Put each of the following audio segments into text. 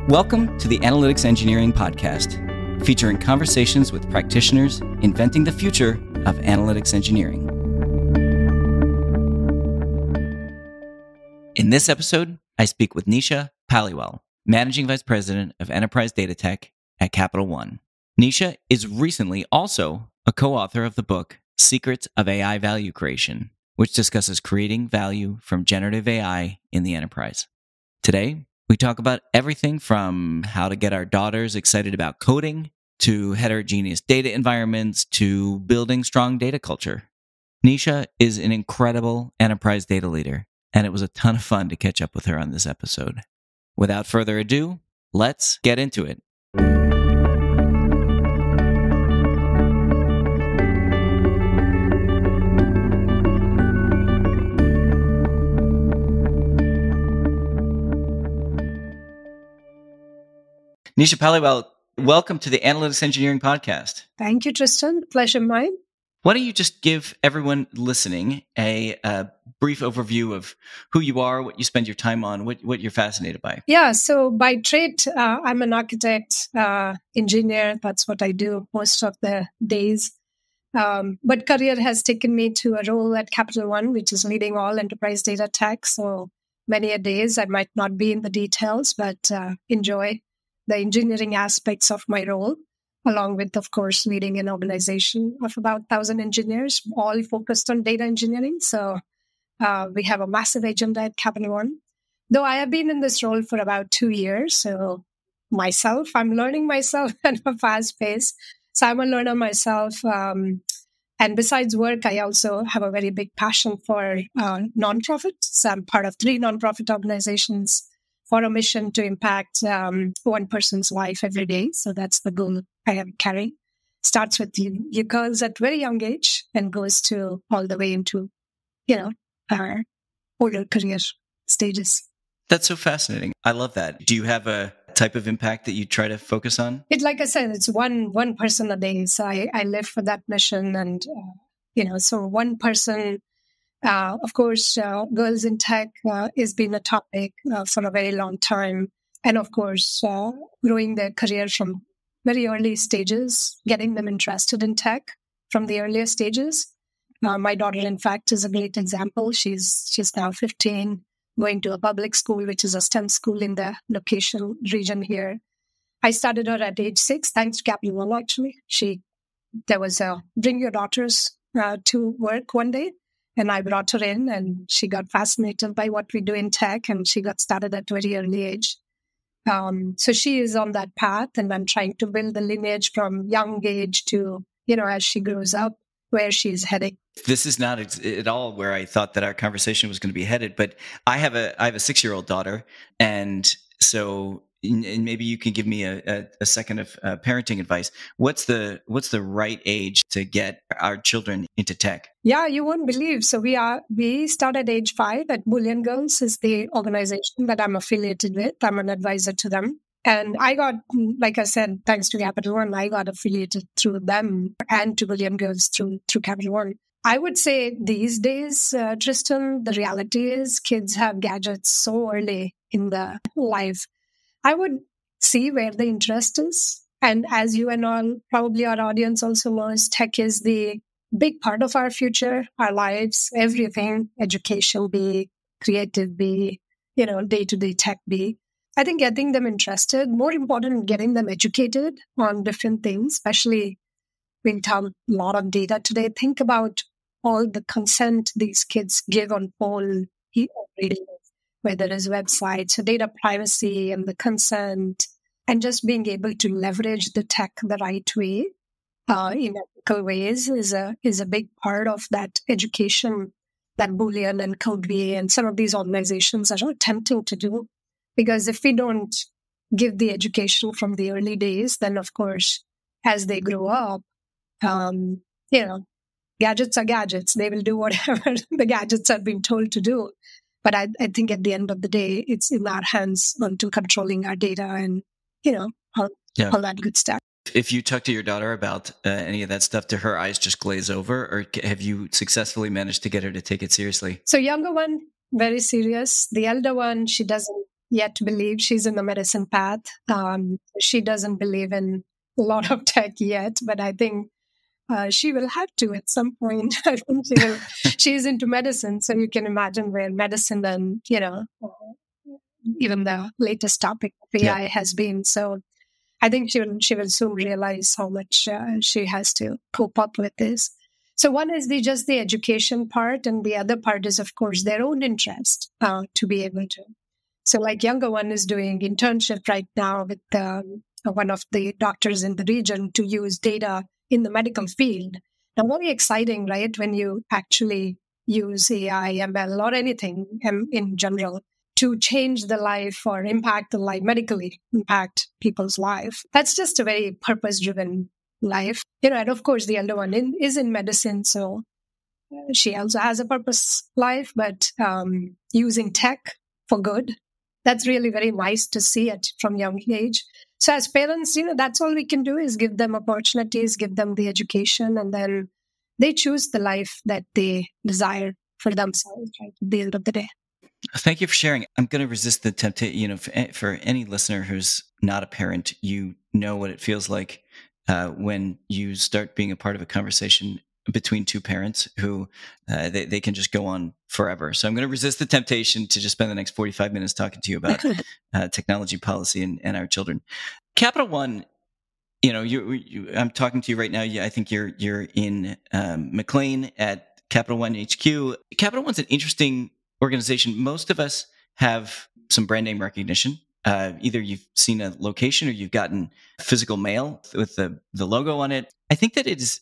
Welcome to the Analytics Engineering Podcast, featuring conversations with practitioners inventing the future of analytics engineering. In this episode, I speak with Nisha Paliwal, Managing Vice President of Enterprise Data Tech at Capital One. Nisha is recently also a co-author of the book Secrets of AI Value Creation, which discusses creating value from generative AI in the enterprise. Today, we talk about everything from how to get our daughters excited about coding, to heterogeneous data environments, to building strong data culture. Nisha is an incredible enterprise data leader, and it was a ton of fun to catch up with her on this episode. Without further ado, let's get into it. Nisha Paliwal, welcome to the Analytics Engineering Podcast. Thank you, Tristan. Pleasure mine. Why don't you just give everyone listening a brief overview of who you are, what you spend your time on, what you're fascinated by? Yeah, so by trade, I'm an architect, engineer. That's what I do most of the days. But career has taken me to a role at Capital One, which is leading all enterprise data tech. So many a days I might not be in the details, but enjoy the engineering aspects of my role, along with, of course, leading an organization of about 1,000 engineers, all focused on data engineering. So we have a massive agenda at Capital One. Though I have been in this role for about 2 years, so I'm learning myself at a fast pace. So I'm a learner myself. And besides work, I also have a very big passion for nonprofit. So I'm part of 3 nonprofit organizations for a mission to impact one person's life every day. So that's the goal I am carrying. Starts with you girls at very young age and goes to all the way into, our older career stages. That's so fascinating. I love that. Do you have a type of impact that you try to focus on? Like I said, it's one person a day. So I live for that mission. And, so one person. Of course, girls in tech has been a topic for a very long time. And of course, growing their career from very early stages, getting them interested in tech from the earlier stages. My daughter, in fact, is a great example. She's now 15, going to a public school, which is a STEM school in the location region here. I started her at age 6, thanks to Capital One, actually. There was a bring your daughters to work one day. And I brought her in and she got fascinated by what we do in tech and she got started at a very early age. So she is on that path and I'm trying to build the lineage from young age to, as she grows up, where she's heading. This is not at all where I thought that our conversation was going to be headed, but I have a 6-year-old daughter. And so and maybe you can give me a second of parenting advice. What's the right age to get our children into tech? Yeah, you won't believe. So we start at age 5 at Bullion Girls is the organization that I'm affiliated with. I'm an advisor to them. And I got, like I said, thanks to Capital One, I got affiliated through them and to Bullion Girls through Capital One. I would say these days, Tristan, the reality is kids have gadgets so early in the life. I would see where the interest is. And as you and all, probably our audience also knows, tech is the big part of our future, our lives, everything, education be, creative be, day-to-day tech be. I think getting them interested, more important, getting them educated on different things, especially we have a lot of data today. Think about all the consent these kids give on all every day, whether it's websites, so data privacy and the consent, and just being able to leverage the tech the right way in ethical ways is a big part of that education that Bullion and Codeway and some of these organizations are attempting to do. Because if we don't give the education from the early days, then of course, as they grow up, gadgets are gadgets. They will do whatever the gadgets are being told to do. But I think at the end of the day, it's in our hands onto controlling our data and, all that good stuff. If you talk to your daughter about any of that stuff, do her eyes just glaze over, or have you successfully managed to get her to take it seriously? So younger one, very serious. The elder one, she doesn't yet believe she's in the medicine path. She doesn't believe in a lot of tech yet, but I think she will have to at some point. I think she will. She's into medicine, so you can imagine where medicine and even the latest topic of AI has been. So I think she will soon realize how much she has to cope up with this. So one is just the education part, and the other part is, of course, their own interest to be able to. So like younger one is doing internship right now with one of the doctors in the region to use data in the medical field. Now, very exciting, right? When you actually use AI, ML, or anything in general to change the life or impact the life, medically impact people's life. That's just a very purpose-driven life. And of course, the elder one is in medicine, so she also has a purpose life, but using tech for good. That's really very nice to see it from young age. So as parents, that's all we can do is give them opportunities, give them the education, and then they choose the life that they desire for themselves, right, at the end of the day. Thank you for sharing. I'm going to resist the temptation. For any listener who's not a parent, you know what it feels like when you start being a part of a conversation between two parents who they can just go on forever. So I'm going to resist the temptation to just spend the next 45 minutes talking to you about technology policy and our children. Capital One, I'm talking to you right now. I think you're in McLean at Capital One HQ. Capital One's an interesting organization. Most of us have some brand name recognition. Either you've seen a location or you've gotten physical mail with the logo on it. I think that it is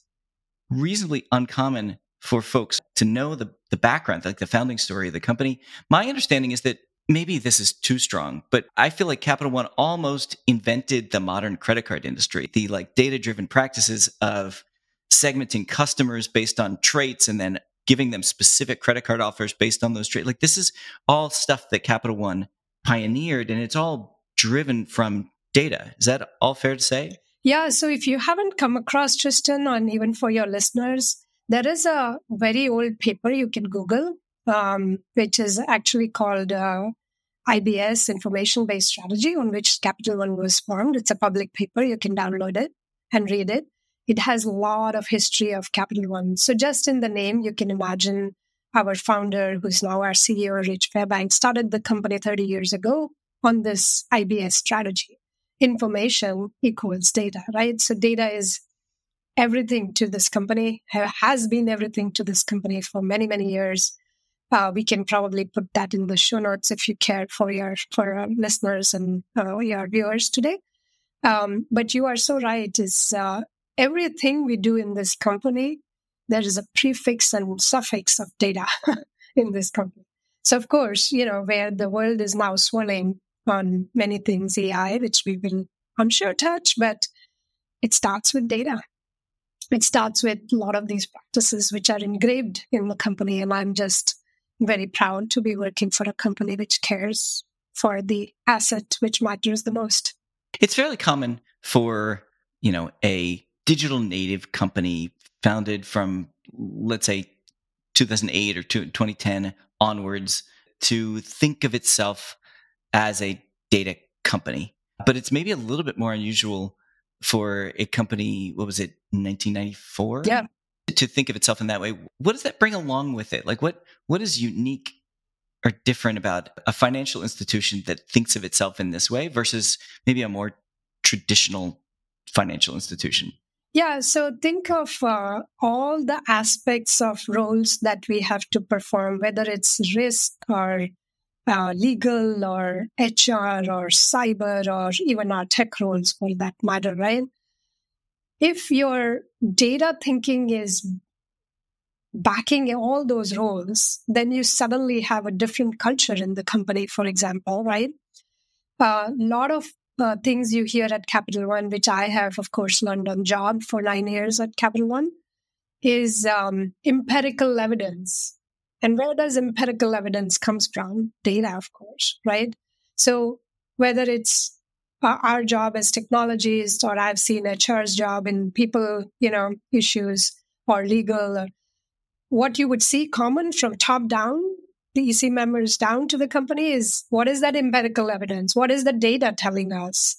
reasonably uncommon for folks to know the background, like the founding story of the company. My understanding is that maybe this is too strong, but I feel like Capital One almost invented the modern credit card industry. The data-driven practices of segmenting customers based on traits and then giving them specific credit card offers based on those traits. This is all stuff that Capital One pioneered, and it's all driven from data. Is that all fair to say? Yeah. So if you haven't come across, Tristan, and even for your listeners, there is a very old paper you can Google, which is actually called IBS, Information-Based Strategy, on which Capital One was formed. It's a public paper. You can download it and read it. It has a lot of history of Capital One. So just in the name, you can imagine our founder, who's now our CEO, Rich Fairbank, started the company 30 years ago on this IBS strategy. Information equals data, right? So data is everything to this company, has been everything to this company for many, many years. We can probably put that in the show notes if you care for our listeners and your viewers today. But you are so right. Is everything we do in this company, there is a prefix and suffix of data in this company. So of course, where the world is now swirling on many things, AI, which we will, I'm sure, touch, but it starts with data. It starts with a lot of these practices which are engraved in the company. And I'm just very proud to be working for a company which cares for the asset which matters the most. It's fairly common for, a digital native company founded from, let's say, 2008 or 2010 onwards to think of itself as a data company. But it's maybe a little bit more unusual for a company, 1994? Yeah. To think of itself in that way. What does that bring along with it? What is unique or different about a financial institution that thinks of itself in this way versus maybe a more traditional financial institution? Yeah, so think of all the aspects of roles that we have to perform, whether it's risk or legal or HR or cyber or even our tech roles for that matter, right? If your data thinking is backing all those roles, then you suddenly have a different culture in the company, for example, right? A lot of things you hear at Capital One, which I have, of course, learned on job for 9 years at Capital One, is empirical evidence. And where does empirical evidence comes from? Data, of course, right? So whether it's our job as technologists, or I've seen HR's job in people, issues or legal, or what you would see common from top down the EC members down to the company is, what is that empirical evidence? What is the data telling us?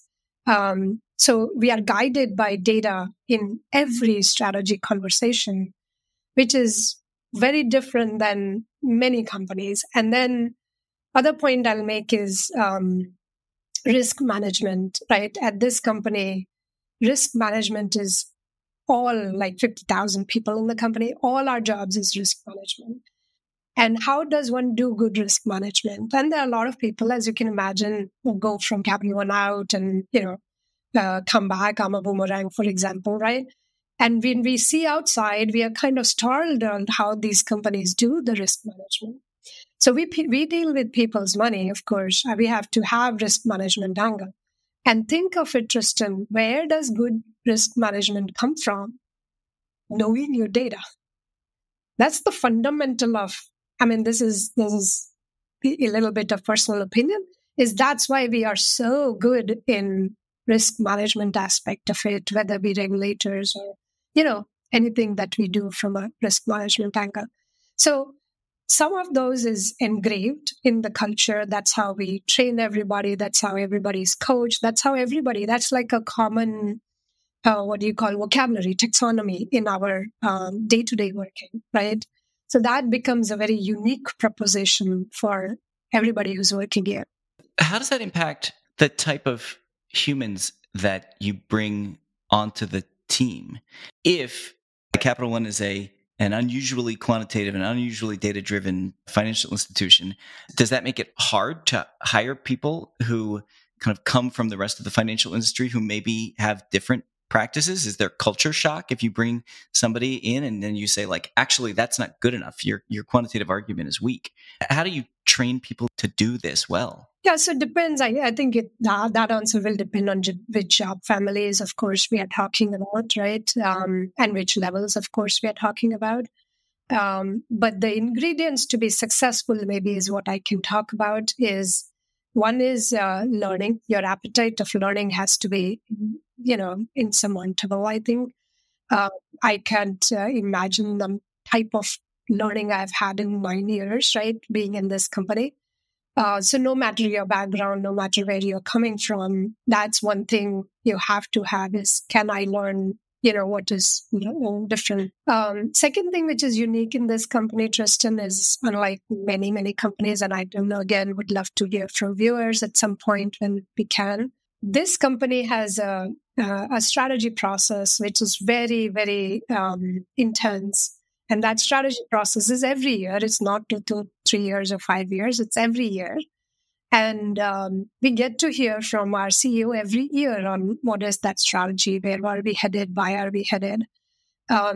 So we are guided by data in every strategy conversation, which is very different than many companies. And then other point I'll make is risk management, right? At this company, risk management is all like 50,000 people in the company. All our jobs is risk management. And how does one do good risk management? And there are a lot of people, as you can imagine, who go from Capital One out and, come back. I'm a boomerang, for example, right? And when we see outside, we are kind of startled on how these companies do the risk management. So we deal with people's money, of course. We have to have risk management angle. And think of it, Tristan, where does good risk management come from? Knowing your data. That's the fundamental of, this is a little bit of personal opinion, is that's why we are so good in risk management aspect of it, whether it be regulators or, anything that we do from a risk management angle. So some of those is engraved in the culture. That's how we train everybody. That's how everybody's coached. That's like a common, vocabulary, taxonomy in our day-to-day working, right? So that becomes a very unique proposition for everybody who's working here. How does that impact the type of humans that you bring onto the team? If Capital One is an unusually quantitative and unusually data-driven financial institution, does that make it hard to hire people who kind of come from the rest of the financial industry who maybe have different practices? Is there culture shock if you bring somebody in and then you say, like, actually, that's not good enough. Your quantitative argument is weak. How do you train people to do this well? Yeah, so it depends. I think that answer will depend on which job families, of course, we are talking about, right? And which levels, of course, we are talking about. But the ingredients to be successful, maybe, is what I can talk about. One is learning. Your appetite of learning has to be, insurmountable, I think. I can't imagine the type of learning I've had in 9 years, right, being in this company. So no matter your background, no matter where you're coming from, that's one thing you have to have is, can I learn, what is different? Second thing, which is unique in this company, Tristan, is unlike many, many companies, and I don't know, again, would love to hear from viewers at some point when we can. This company has a strategy process, which is very, very intense. And that strategy process is every year. It's not 2, 3 years or 5 years. It's every year. And we get to hear from our CEO every year on what is that strategy, where are we headed, why are we headed.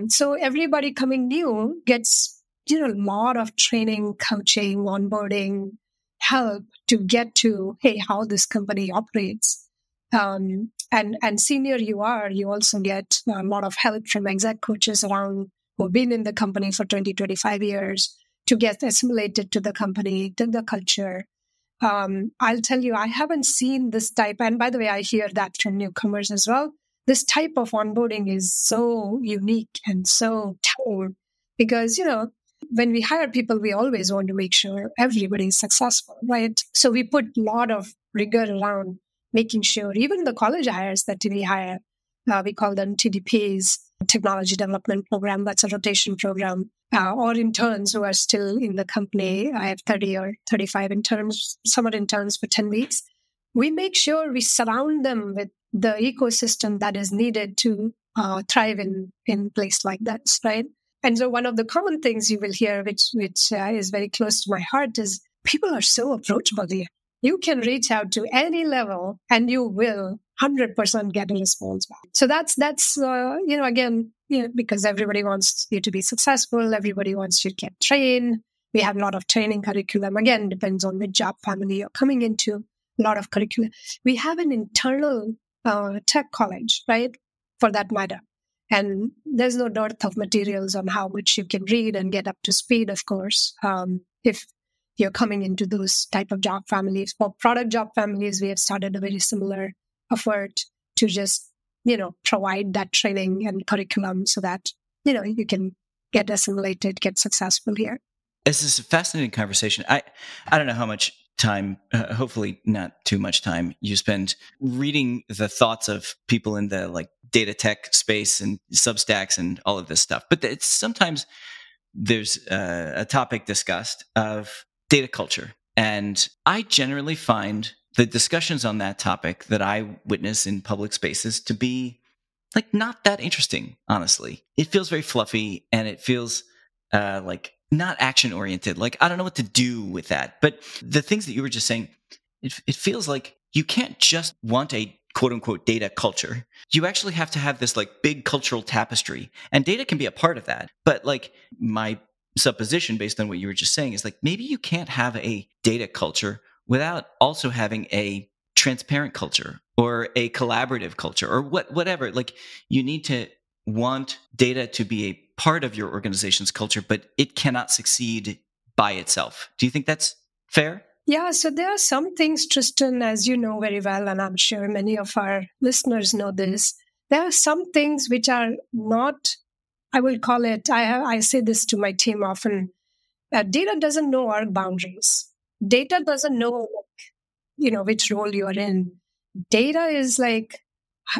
So everybody coming new gets, a lot of training, coaching, onboarding, help to get to, hey, how this company operates. And senior you are, you also get a lot of help from exec coaches around who've been in the company for 20, 25 years to get assimilated to the company, to the culture. I'll tell you, I haven't seen this type. And by the way, I hear that from newcomers as well. This type of onboarding is so unique and so telling because, when we hire people, we always want to make sure everybody is successful, right? So we put a lot of rigor around making sure even the college hires that we hire, we call them TDPs, Technology Development Program, that's a rotation program, or interns who are still in the company. I have 30 or 35 interns, summer interns for 10 weeks. We make sure we surround them with the ecosystem that is needed to thrive in place like that, right? And so one of the common things you will hear, which is very close to my heart, is people are so approachable here. You can reach out to any level and you will 100% get a response back. So that's because everybody wants you to be successful. Everybody wants you to get trained. We have a lot of training curriculum. Again, depends on which job family you're coming into. A lot of curriculum. We have an internal tech college, right? For that matter. And there's no dearth of materials on how much you can read and get up to speed, of course, if you're coming into those type of job families. For product job families, we have started a very similar effort to just, provide that training and curriculum so that, you can get assimilated, get successful here. This is a fascinating conversation. I don't know how much time, hopefully not too much time, you spend reading the thoughts of people in the like data tech space and Substacks and all of this stuff. But it's sometimes there's a topic discussed of data culture. And I generally find the discussions on that topic that I witness in public spaces to be like not that interesting, honestly. It feels very fluffy and it feels like not action oriented. Like, I don't know what to do with that. But the things that you were just saying, it feels like you can't just want a quote unquote data culture. You actually have to have this like big cultural tapestry, and data can be a part of that. But like my supposition based on what you were just saying is like maybe you can't have a data culture without also having a transparent culture or a collaborative culture or whatever. Like you need to want data to be a part of your organization's culture, but it cannot succeed by itself. Do you think that's fair? Yeah, so there are some things, Tristan, as you know very well, and I'm sure many of our listeners know this. There are some things which are not, I will call it, I say this to my team often, data doesn't know our boundaries. Data doesn't know, which role you are in. Data is like,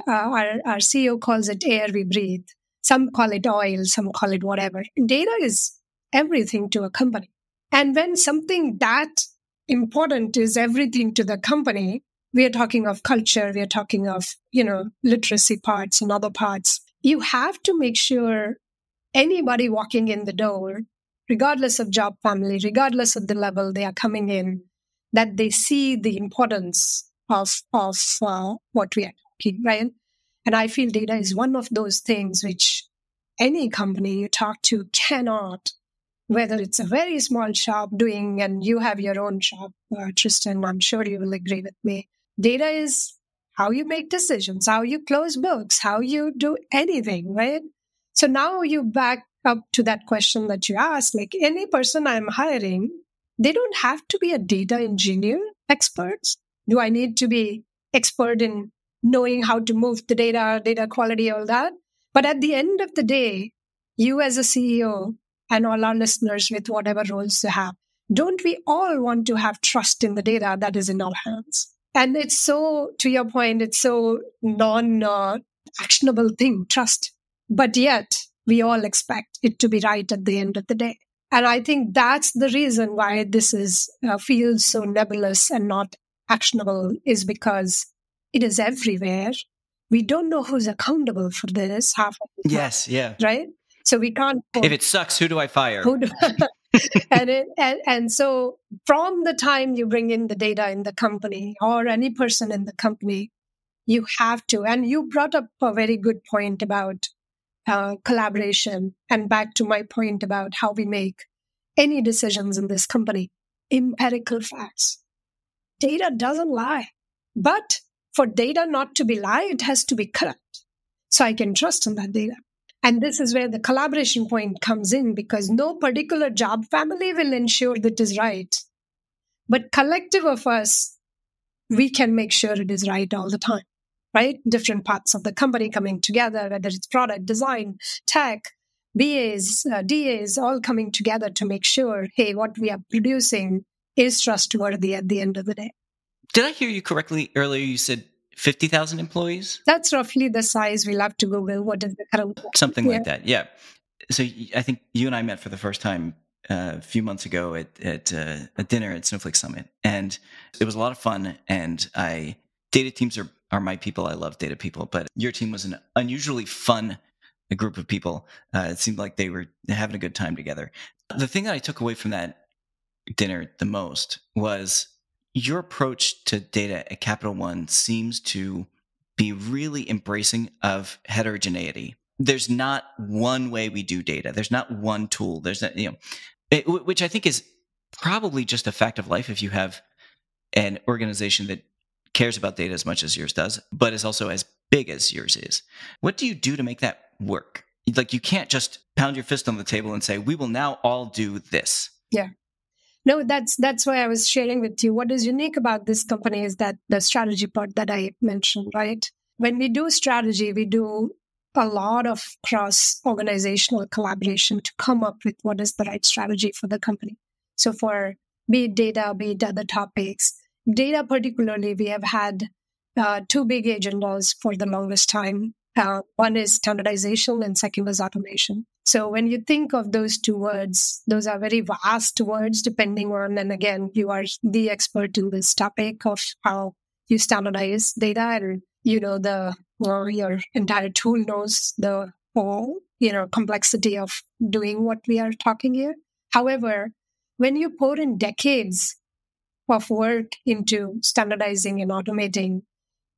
our CEO calls it air we breathe. Some call it oil, some call it whatever. Data is everything to a company. And when something that important is everything to the company, we are talking of culture, we are talking of, literacy parts and other parts. You have to make sure anybody walking in the door, regardless of job family, regardless of the level they are coming in, that they see the importance of what we are talking, right? And I feel data is one of those things which any company you talk to cannot, whether it's a very small shop doing, and you have your own shop, Tristan, I'm sure you will agree with me. Data is how you make decisions, how you close books, how you do anything, right? So now you back up to that question that you asked, like any person I'm hiring, they don't have to be a data engineer experts. Do I need to be expert in knowing how to move the data quality, all that? But at the end of the day, you as a CEO and all our listeners with whatever roles you have, don't we all want to have trust in the data that is in our hands? And it's so, to your point, it's so non-actionable thing, trust. But yet, we all expect it to be right at the end of the day. And I think that's the reason why this is feels so nebulous and not actionable, is because it is everywhere. We don't know who's accountable for this half of the time. Yes, yeah. Right? So we can't. If it sucks, who do I fire? And so from the time you bring in the data in the company or any person in the company, you have to. And you brought up a very good point about collaboration. And back to my point about how we make any decisions in this company, empirical facts. Data doesn't lie. But for data not to be lie, it has to be correct. So I can trust in that data. And this is where the collaboration point comes in, because no particular job family will ensure that it is right. But collective of us, we can make sure it is right all the time, right? Different parts of the company coming together, whether it's product design, tech, BAs, DAs, all coming together to make sure, hey, what we are producing is trustworthy at the end of the day. Did I hear you correctly earlier? You said 50,000 employees? That's roughly the size. We'll have to Google what is the current. Something like that, yeah. So I think you and I met for the first time a few months ago at a dinner at Snowflake Summit. And it was a lot of fun. And data teams are my people. I love data people. But your team was an unusually fun group of people. It seemed like they were having a good time together. The thing that I took away from that dinner the most was your approach to data at Capital One seems to be really embracing of heterogeneity. There's not one way we do data. There's not one tool. There's not, which I think is probably just a fact of life if you have an organization that cares about data as much as yours does, but is also as big as yours is. What do you do to make that work? Like, you can't just pound your fist on the table and say, we will now all do this. Yeah. No, that's why I was sharing with you. What is unique about this company is that the strategy part that I mentioned, right? When we do strategy, we do a lot of cross-organizational collaboration to come up with what is the right strategy for the company. So for be it data, be it other topics, data particularly, we have had two big agendas for the longest time. One is standardization and second is automation. So when you think of those two words, those are very vast words depending on, and again, you are the expert in this topic of how you standardize data, and your entire tool knows the whole, complexity of doing what we are talking here. However, when you pour in decades of work into standardizing and automating,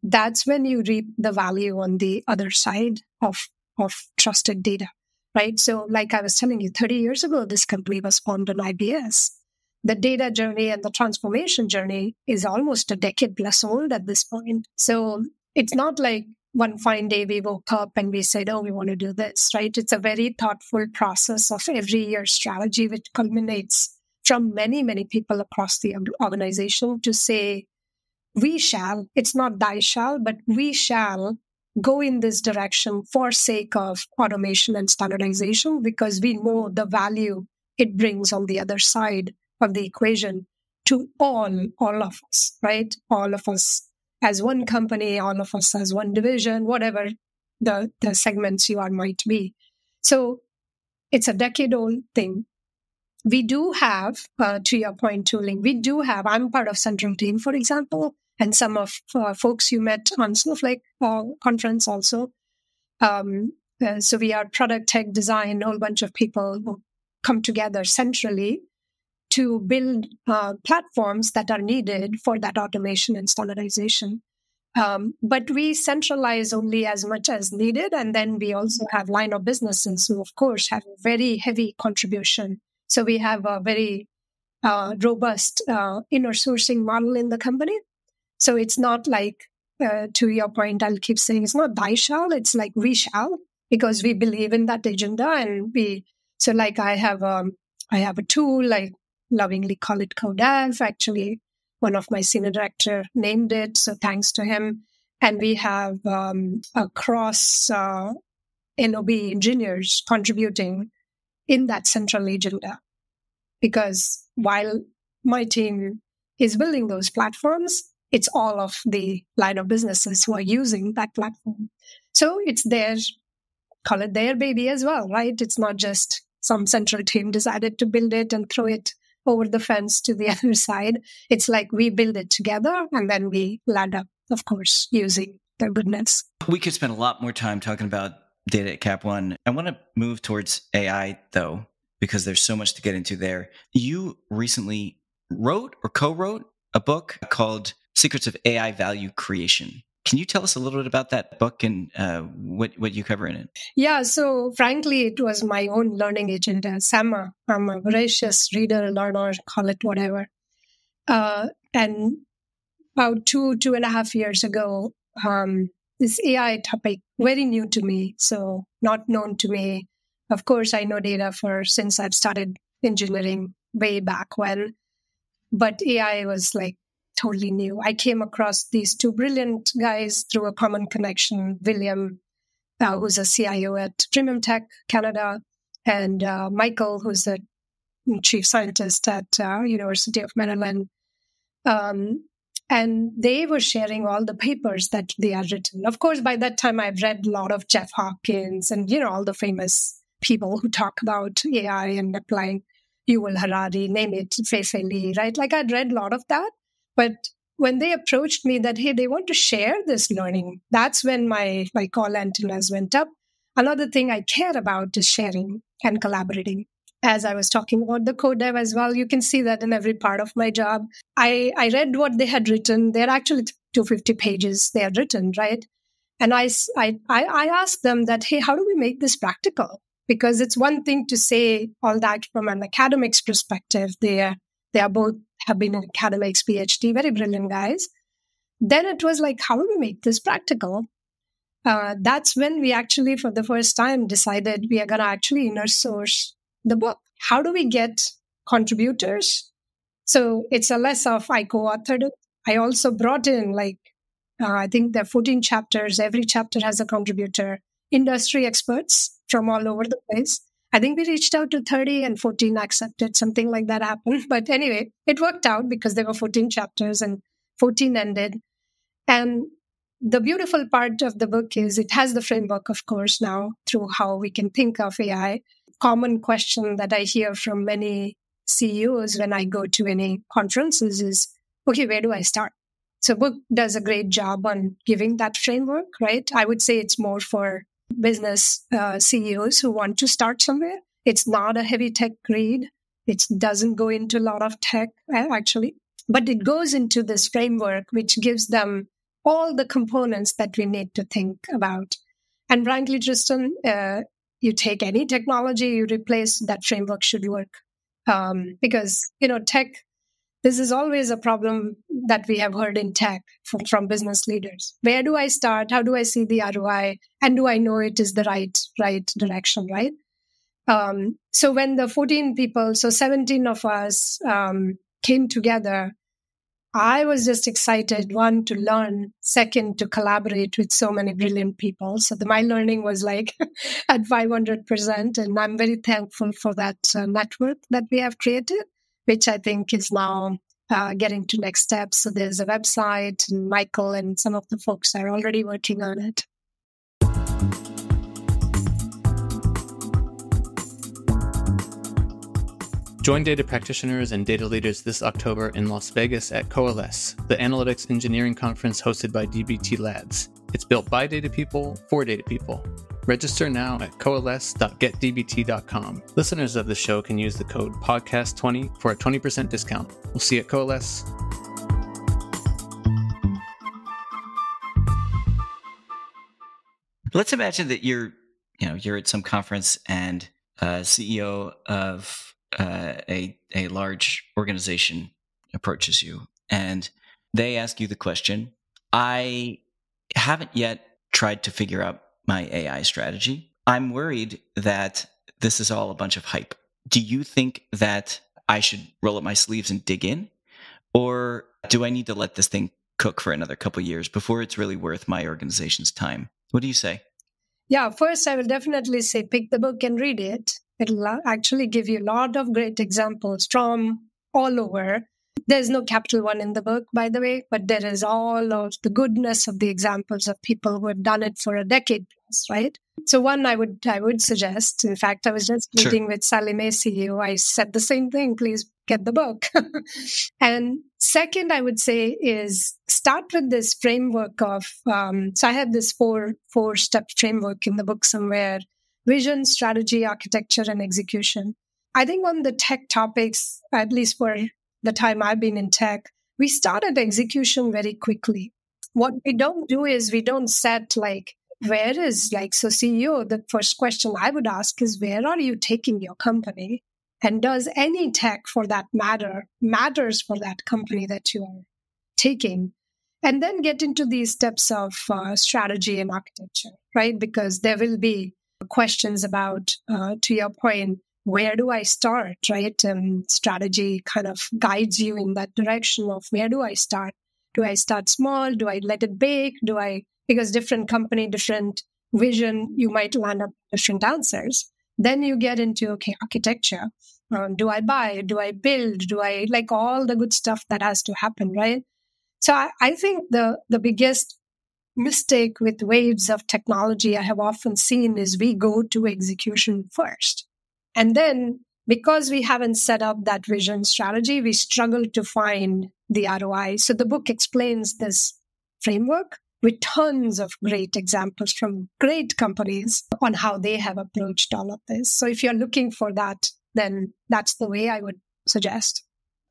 that's when you reap the value on the other side of trusted data, right? So like I was telling you, 30 years ago, this company was formed on IBS. The data journey and the transformation journey is almost a decade plus old at this point. So it's not like one fine day we woke up and we said, oh, we want to do this, right? It's a very thoughtful process of every year strategy, which culminates from many, many people across the organization to say, we shall, it's not thy shall, but we shall go in this direction for sake of automation and standardization, because we know the value it brings on the other side of the equation to all of us, right? All of us as one company, all of us as one division, whatever the segments you are might be. So it's a decade-old thing. We do have, to your point, tooling, I'm part of Central Team, for example, and some of folks you met on Snowflake conference also. So we are product, tech, design, a whole bunch of people who come together centrally to build platforms that are needed for that automation and standardization. But we centralize only as much as needed. And then we also have line of businesses who, of course, have a very heavy contribution. So we have a very robust inner sourcing model in the company. So it's not like, to your point, I'll keep saying it's not thy shall, it's like we shall, because we believe in that agenda. And so like I have a tool, I lovingly call it CodeDev. Actually, one of my senior director named it, so thanks to him. And we have across NOB engineers contributing in that central agenda. Because while my team is building those platforms, it's all of the line of businesses who are using that platform. So it's theirs, call it their baby as well, right? It's not just some central team decided to build it and throw it over the fence to the other side. It's like we build it together and then we land up, of course, using their goodness. We could spend a lot more time talking about data at Cap One. I want to move towards AI, though, because there's so much to get into there. You recently wrote or co-wrote a book called Secrets of AI Value Creation. Can you tell us a little bit about that book and what you cover in it? Yeah, so frankly, it was my own learning agenda. I'm a voracious reader, learner, call it whatever. And about 2.5 years ago, this AI topic, very new to me, so not known to me. Of course, I know data since I've started engineering way back when, but AI was like totally new. I came across these two brilliant guys through a common connection, William, who's a CIO at Premium Tech Canada, and Michael, who's the chief scientist at University of Maryland. And they were sharing all the papers that they had written. Of course, by that time, I've read a lot of Jeff Hawkins and, all the famous people who talk about AI and applying Yuval Harari, name it, Fei Li, right? Like I'd read a lot of that. But when they approached me that, hey, they want to share this learning, that's when my call antennas went up. Another thing I care about is sharing and collaborating. As I was talking about the code dev as well, you can see that in every part of my job. I read what they had written. They're actually 250 pages they had written, right? And I asked them that, hey, how do we make this practical? Because it's one thing to say all that from an academic's perspective. They are both have been in academics, PhD, very brilliant guys. Then it was like, how do we make this practical? That's when we actually, for the first time, decided we are going to actually inner source the book. How do we get contributors? So it's a less of I co-authored it. I also brought in I think there are 14 chapters. Every chapter has a contributor. industry experts from all over the place. I think we reached out to 30 and 14 accepted, something like that happened. But anyway, it worked out because there were 14 chapters and 14 ended. And the beautiful part of the book is it has the framework, of course, now through how we can think of AI. Common question that I hear from many CEOs when I go to any conferences is, okay, where do I start? So book does a great job on giving that framework, right? I would say it's more for business CEOs who want to start somewhere. It's not a heavy tech read. It doesn't go into a lot of tech, actually, but it goes into this framework, which gives them all the components that we need to think about. And frankly, Tristan, you take any technology, you replace that framework should work. Because, tech, this is always a problem that we have heard in tech from business leaders. Where do I start? How do I see the ROI? And do I know it is the right direction, right? So when the 14 people, so 17 of us came together, I was just excited, one, to learn, second, to collaborate with so many brilliant people. So my learning was like at 500%. And I'm very thankful for that network that we have created, which I think is now getting to next steps. So there's a website, and Michael and some of the folks are already working on it. Join data practitioners and data leaders this October in Las Vegas at Coalesce, the analytics engineering conference hosted by DBT Labs. It's built by data people for data people. Register now at coalesce.getdbt.com. Listeners of the show can use the code podcast20 for a 20% discount. We'll see you at Coalesce. Let's imagine that you're at some conference and CEO of a large organization approaches you and they ask you the question, I haven't yet tried to figure out my AI strategy. I'm worried that this is all a bunch of hype. Do you think that I should roll up my sleeves and dig in? Or do I need to let this thing cook for another couple of years before it's really worth my organization's time? What do you say? Yeah, first, I will definitely say pick the book and read it. It'll actually give you a lot of great examples from all over. There's no Capital One in the book, by the way, but there is all of the goodness of the examples of people who have done it for a decade plus, right? So one, I would suggest, in fact, I was just meeting with Sally May, CEO. I said the same thing, please get the book. And second, I would say is start with this framework of, so I have this four-step framework in the book somewhere: vision, strategy, architecture, and execution. I think on the tech topics, at least for the time I've been in tech, we started execution very quickly. What we don't do is we don't set where is so CEO, the first question I would ask is, where are you taking your company? And does any tech for that matters for that company that you are taking? And then get into these steps of strategy and architecture, right? Because there will be questions about, to your point, where do I start, right? Strategy kind of guides you in that direction of where do I start? Do I start small? Do I let it bake? Because different company, different vision, you might land up with different answers. Then you get into, okay, architecture. Do I buy? Do I build? Do I all the good stuff that has to happen, right? So I think the biggest mistake with waves of technology I have often seen is we go to execution first. And then because we haven't set up that vision strategy, we struggle to find the ROI. So the book explains this framework with tons of great examples from great companies on how they have approached all of this. So if you're looking for that, then that's the way I would suggest.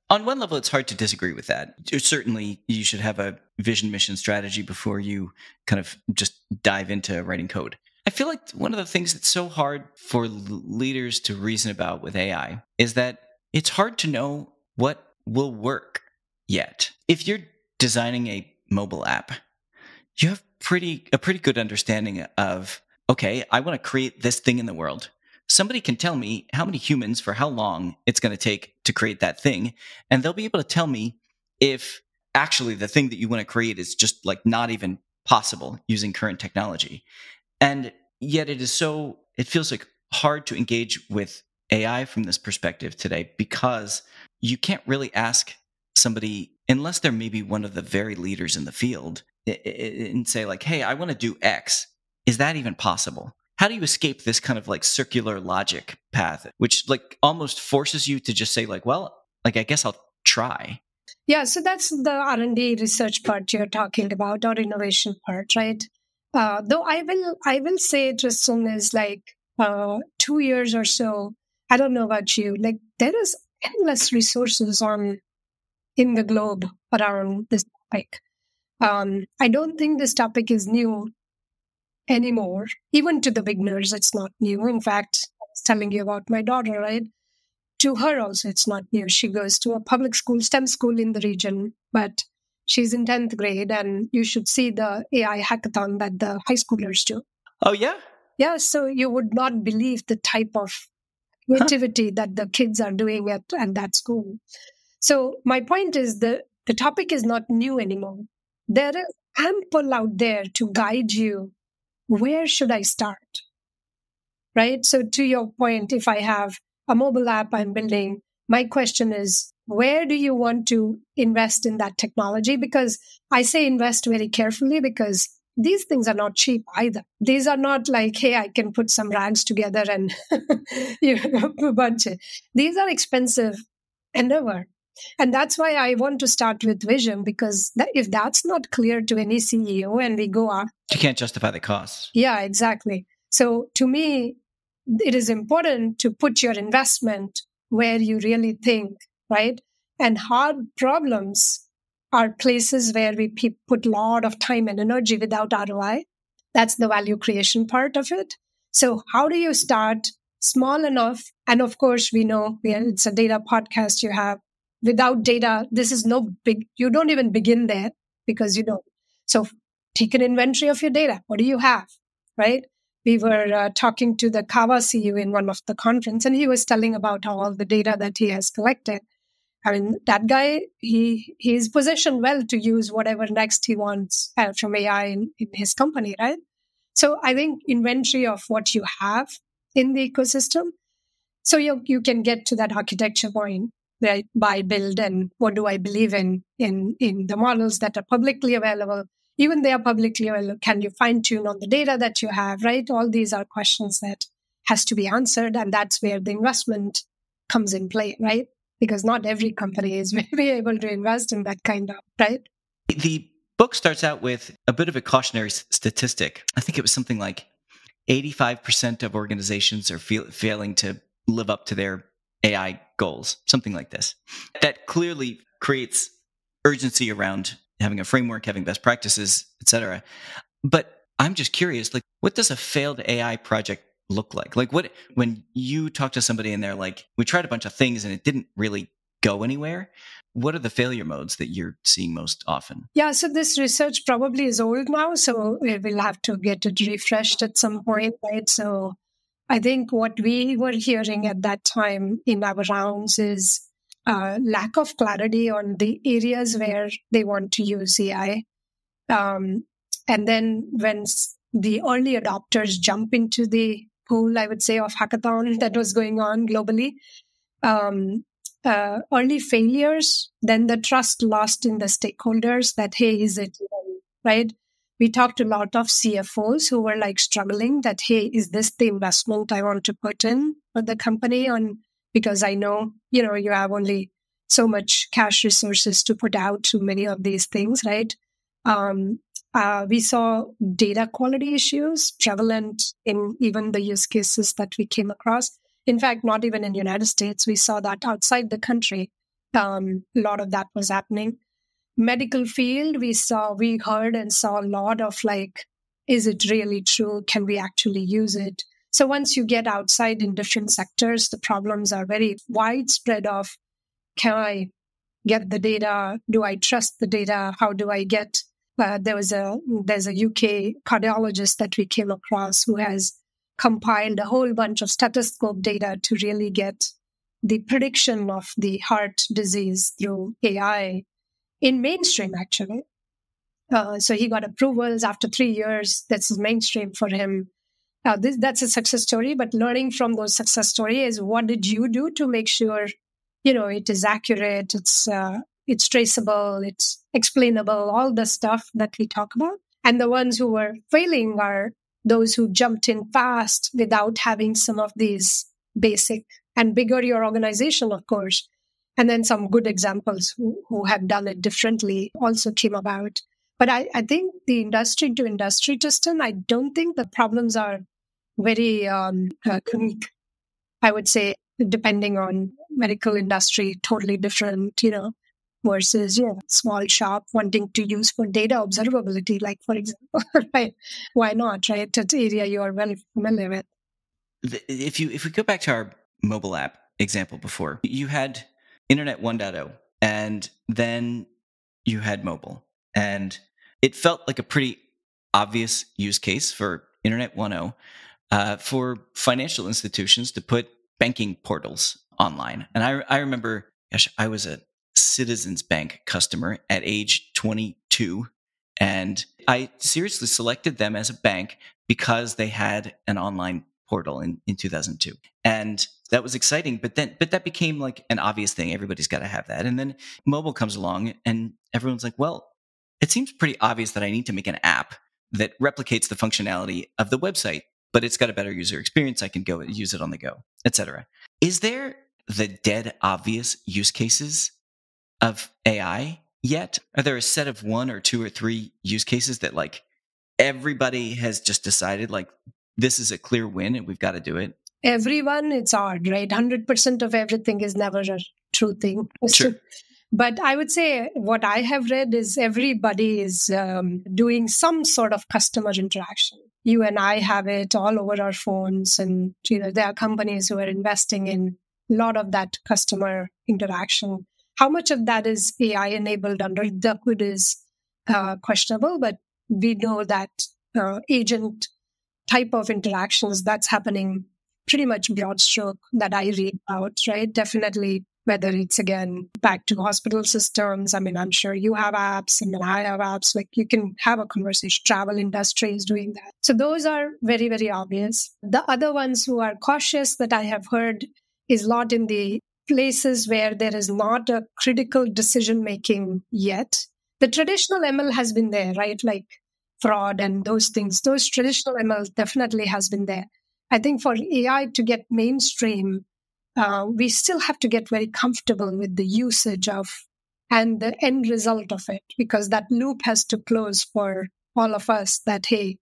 On one level, it's hard to disagree with that. Certainly, you should have a vision, mission, strategy before you kind of just dive into writing code. I feel like one of the things that's so hard for leaders to reason about with AI is that it's hard to know what will work yet. If you're designing a mobile app, you have a pretty good understanding of, okay, I want to create this thing in the world. Somebody can tell me how many humans for how long it's going to take to create that thing. And they'll be able to tell me if actually the thing that you want to create is just not even possible using current technology. And yet it feels like hard to engage with AI from this perspective today, because you can't really ask somebody, unless they're maybe one of the very leaders in the field, and say like, hey, I want to do X. Is that even possible? How do you escape this kind of like circular logic path, which like almost forces you to just say like, well, like, I guess I'll try. Yeah, so that's the R&D research part you're talking about, or innovation part, right? Though I will say, Tristan, is like 2 years or so. I don't know about you. Like there is endless resources in the globe around this topic. I don't think this topic is new anymore. Even to the beginners, it's not new. In fact, I was telling you about my daughter, right? To her also, it's not new. She goes to a public school, STEM school in the region, but she's in 10th grade, and you should see the AI hackathon that the high schoolers do. Oh, yeah? Yeah, so you would not believe the type of creativity that the kids are doing at that school. So my point is the topic is not new anymore. There is ample out there to guide you. Where should I start? Right? So to your point, if I have a mobile app I'm building, my question is, where do you want to invest in that technology? Because I say invest very carefully, because these things are not cheap either. These are not like, hey, I can put some rags together and a bunch of. These are expensive endeavor. And that's why I want to start with vision, because if that's not clear to any CEO and we go up, you can't justify the costs. Yeah, exactly. So to me, it is important to put your investment where you really think, right? And hard problems are places where we put a lot of time and energy without ROI. That's the value creation part of it. So how do you start small enough? And of course, we know it's a data podcast you have. Without data, this is no big, you don't even begin there, because you don't. So take an inventory of your data. What do you have, right? We were talking to the Kava CEO in one of the conference, and he was telling about all the data that he has collected. I mean, that guy, he's positioned well to use whatever next he wants from AI in his company, right? So I think inventory of what you have in the ecosystem, so you can get to that architecture point, right? Buy, build, and what do I believe in the models that are publicly available. Even they are publicly available, can you fine tune on the data that you have, right? All these are questions that has to be answered, and that's where the investment comes in play, right? Because not every company is maybe able to invest in that kind of, right? The book starts out with a bit of a cautionary statistic. I think it was something like 85% of organizations are failing to live up to their AI goals, something like this. That clearly creates urgency around having a framework, having best practices, etc. But I'm just curious, like, what does a failed AI project look like? Like, what, when you talk to somebody and they're like, we tried a bunch of things and it didn't really go anywhere, what are the failure modes that you're seeing most often? Yeah, so this research probably is old now, so we'll have to get it refreshed at some point, right? So I think what we were hearing at that time in our rounds is lack of clarity on the areas where they want to use AI. And then when the early adopters jump into the pool, I would say, of hackathon that was going on globally, early failures, then the trust lost in the stakeholders that, hey, is it, right? We talked to a lot of CFOs who were like struggling that, hey, is this the investment I want to put in for the company on? Because I know, you have only so much cash resources to put out to many of these things, right? We saw data quality issues prevalent in even the use cases that we came across. In fact, not even in the United States, we saw that outside the country. A lot of that was happening. Medical field, we heard and saw a lot of like, is it really true? Can we actually use it? So once you get outside in different sectors, the problems are very widespread of, can I get the data? Do I trust the data? How do I get? There's a UK cardiologist that we came across who has compiled a whole bunch of stethoscope data to really get the prediction of the heart disease through AI in mainstream, actually. So he got approvals after 3 years. That's mainstream for him. that's a success story, but learning from those success stories is what did you do to make sure, it is accurate, it's traceable, it's explainable, all the stuff that we talk about. And the ones who were failing are those who jumped in fast without having some of these basic and bigger your organization, of course. And then some good examples who have done it differently also came about. But I think the industry to industry, Tristan, I don't think the problems are very unique. I would say, depending on medical industry, totally different, versus small shop wanting to use for data observability, like for example, right? Why not, right? That's an area you are well familiar with. If we go back to our mobile app example before, you had Internet 1.0, and then you had mobile, and it felt like a pretty obvious use case for Internet 1.0 for financial institutions to put banking portals online. And I remember, gosh, I was a Citizens Bank customer at age 22, and I seriously selected them as a bank because they had an online portal in 2002. And that was exciting, but that became like an obvious thing. Everybody's got to have that. And then mobile comes along and everyone's like, well, it seems pretty obvious that I need to make an app that replicates the functionality of the website, but it's got a better user experience. I can go use it on the go, etc. Is there the dead obvious use cases of AI yet? Are there a set of 1 or 2 or 3 use cases that like everybody has just decided like this is a clear win and we've got to do it? Everyone, it's hard, right? 100% of everything is never a true thing. Sure. But I would say what I have read is everybody is doing some sort of customer interaction. You and I have it all over our phones, and there are companies who are investing in a lot of that customer interaction. How much of that is AI enabled under the hood is questionable, but we know that agent type of interactions that's happening pretty much broad stroke that I read about, right? Definitely, whether it's again back to hospital systems. I mean, I'm sure you have apps and I have apps, like you can have a conversation. Travel industry is doing that. So those are very, very obvious. The other ones who are cautious that I have heard is a lot in the places where there is not a critical decision making yet. The traditional ML has been there, right? Like fraud and those things. Those traditional ML definitely has been there. I think for AI to get mainstream, we still have to get very comfortable with the usage of and the end result of it, because that loop has to close for all of us that, hey,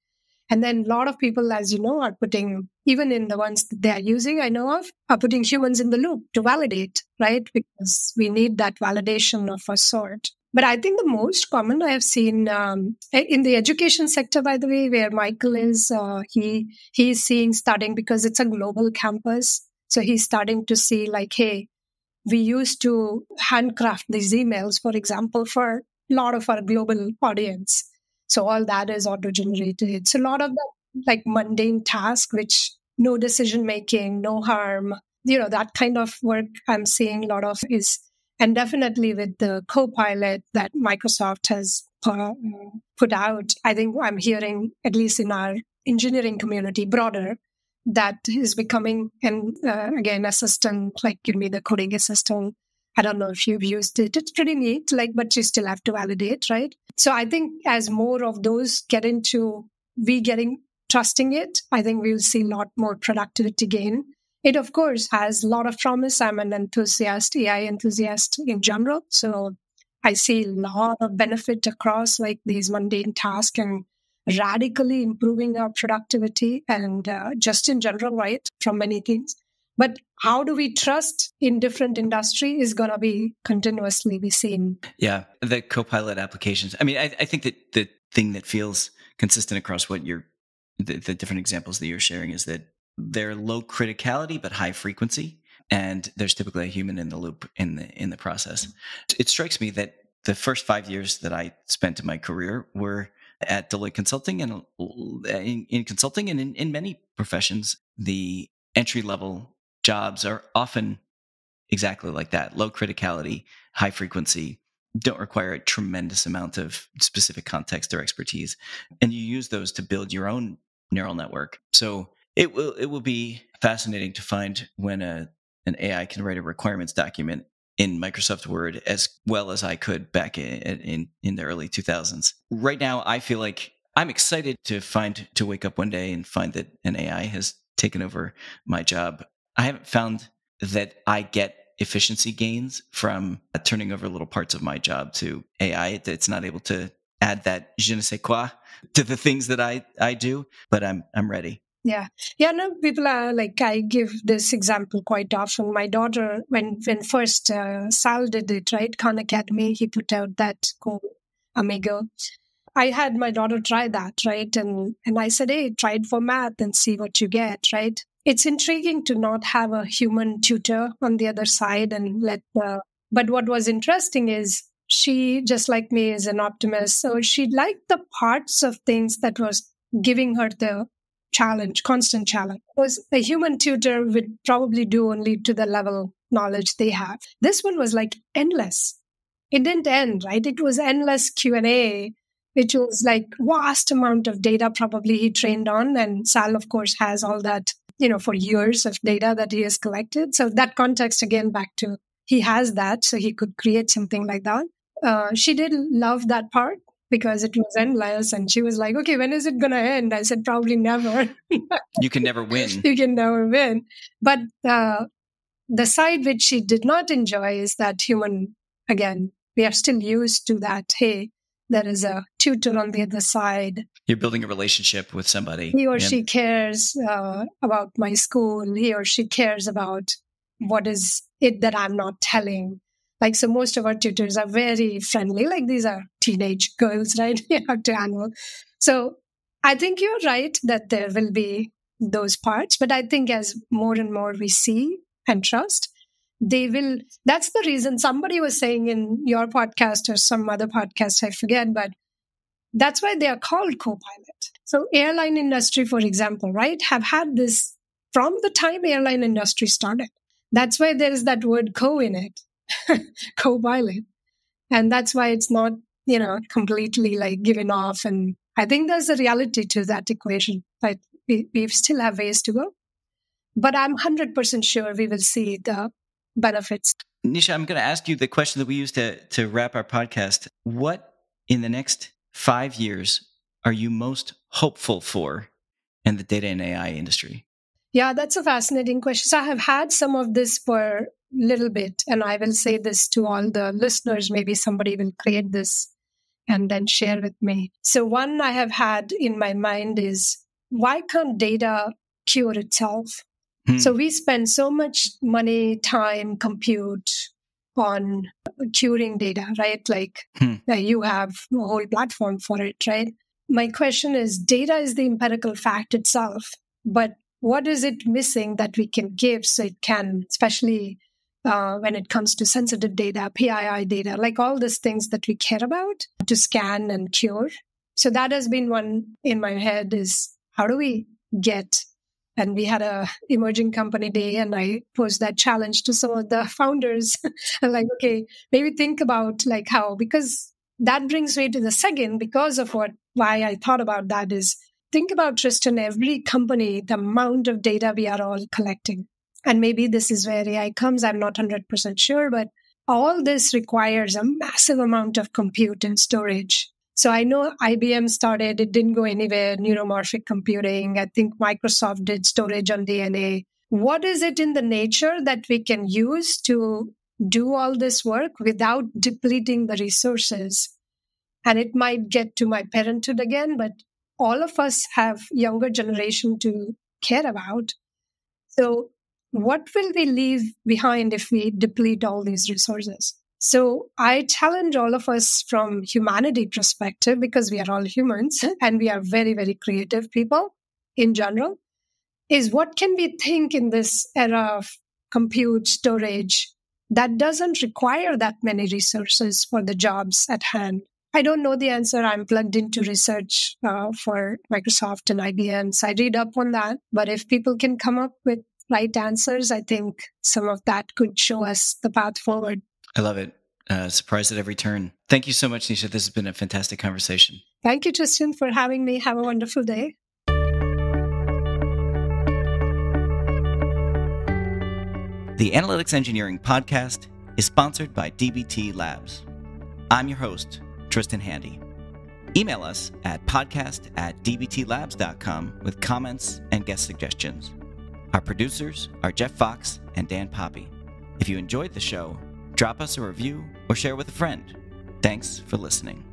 and then a lot of people, as you know, are putting, even in the ones that they are using, I know of, are putting humans in the loop to validate, right? Because we need that validation of a sort. But I think the most common I have seen in the education sector, by the way, where Michael is, he's seeing starting, because it's a global campus. So he's starting to see like, hey, we used to handcraft these emails, for example, for a lot of our global audience. So all that is auto-generated. So a lot of the like mundane task, which no decision making, no harm, that kind of work I'm seeing a lot of is. And definitely with the Copilot that Microsoft has put out, I think I'm hearing, at least in our engineering community broader, that is becoming an again assistant, like give me the coding assistant. I don't know if you've used it. It's pretty neat, but you still have to validate, right? So I think as more of those get into trusting it, I think we'll see a lot more productivity gain. It, of course, has a lot of promise. I'm an enthusiast, AI enthusiast in general. So I see a lot of benefit across like these mundane tasks and radically improving our productivity and just in general, right, from many things. But how do we trust in different industry is going to be continuously be seen. Yeah, the Copilot applications. I mean, I think that the thing that feels consistent across what the different examples that you're sharing is that they're low criticality but high frequency, and there's typically a human in the loop in the process. It strikes me that the first 5 years that I spent in my career were at Deloitte Consulting, and in consulting and in many professions, the entry level jobs are often exactly like that: low criticality, high frequency, don't require a tremendous amount of specific context or expertise, and you use those to build your own neural network. So it will be fascinating to find when an AI can write a requirements document in Microsoft Word as well as I could back in the early 2000s. Right now, I feel like I'm excited to wake up one day and find that an AI has taken over my job. I haven't found that I get efficiency gains from turning over little parts of my job to AI. It's not able to add that je ne sais quoi to the things that I do, but I'm ready. Yeah. Yeah, no, people are like, I give this example quite often. My daughter, when first Sal did it, right? Khan Academy, he put out that called Amigo. I had my daughter try that, right? And I said, hey, try it for math and see what you get, right? It's intriguing to not have a human tutor on the other side and but what was interesting is she, just like me, is an optimist. So she liked the parts of things that was giving her the challenge, constant challenge. Was a human tutor would probably do only to the level knowledge they have. This one was like endless. It didn't end, right? It was endless Q&A, which was like vast amount of data probably he trained on. And Sal, of course, has all that, for years of data that he has collected. So that context, again, back to he has that, so he could create something like that. She did love that part because it was endless. And she was like, okay, when is it going to end? I said, probably never. You can never win. You can never win. But the side which she did not enjoy is that human, again, we are still used to that. Hey, there is a tutor on the other side. You're building a relationship with somebody. He or she cares about my school. He or she cares about what is it that I'm not telling. Like, so most of our tutors are very friendly. Like, these are teenage girls, right? You have to handle. So I think you're right that there will be those parts. But I think as more and more we see and trust, they will. That's the reason somebody was saying in your podcast or some other podcast, I forget, but that's why they are called co-pilot. So airline industry, for example, right, have had this from the time airline industry started. That's why there is that word co in it, co-pilot. And that's why it's not, completely like given off. And I think there's a reality to that equation. But we still have ways to go. But I'm 100% sure we will see the benefits. Nisha, I'm going to ask you the question that we used to wrap our podcast. What in the next 5 years are you most hopeful for in the data and AI industry? Yeah, that's a fascinating question. So I have had some of this for a little bit, and I will say this to all the listeners. Maybe somebody will create this and then share with me. So one I have had in my mind is, why can't data cure itself? So we spend so much money, time, compute on curing data, right? Like you have a whole platform for it, right? My question is, data is the empirical fact itself, but what is it missing that we can give so it can, especially when it comes to sensitive data, PII data, like all these things that we care about to scan and cure? So that has been one in my head is, how do we get, and we had a emerging company day and I posed that challenge to some of the founders. I'm like, okay, maybe think about like how, because that brings me to the second, because of why I thought about that is, think about, Tristan, every company, the amount of data we are all collecting. And maybe this is where AI comes. I'm not 100% sure, but all this requires a massive amount of compute and storage. So I know IBM started, it didn't go anywhere, neuromorphic computing. I think Microsoft did storage on DNA. What is it in the nature that we can use to do all this work without depleting the resources? And it might get to my parenthood again, but all of us have younger generation to care about. So what will we leave behind if we deplete all these resources? So I challenge all of us from humanity perspective, because we are all humans and we are very, very creative people in general, is what can we think in this era of compute storage that doesn't require that many resources for the jobs at hand? I don't know the answer. I'm plugged into research for Microsoft and IBM, so I read up on that. But if people can come up with right answers, I think some of that could show us the path forward. I love it. Surprised at every turn. Thank you so much, Nisha. This has been a fantastic conversation. Thank you, Tristan, for having me. Have a wonderful day. The Analytics Engineering Podcast is sponsored by DBT Labs. I'm your host, Tristan Handy. Email us at podcast@dbtlabs.com with comments and guest suggestions. Our producers are Jeff Fox and Dan Poppy. If you enjoyed the show, drop us a review or share with a friend. Thanks for listening.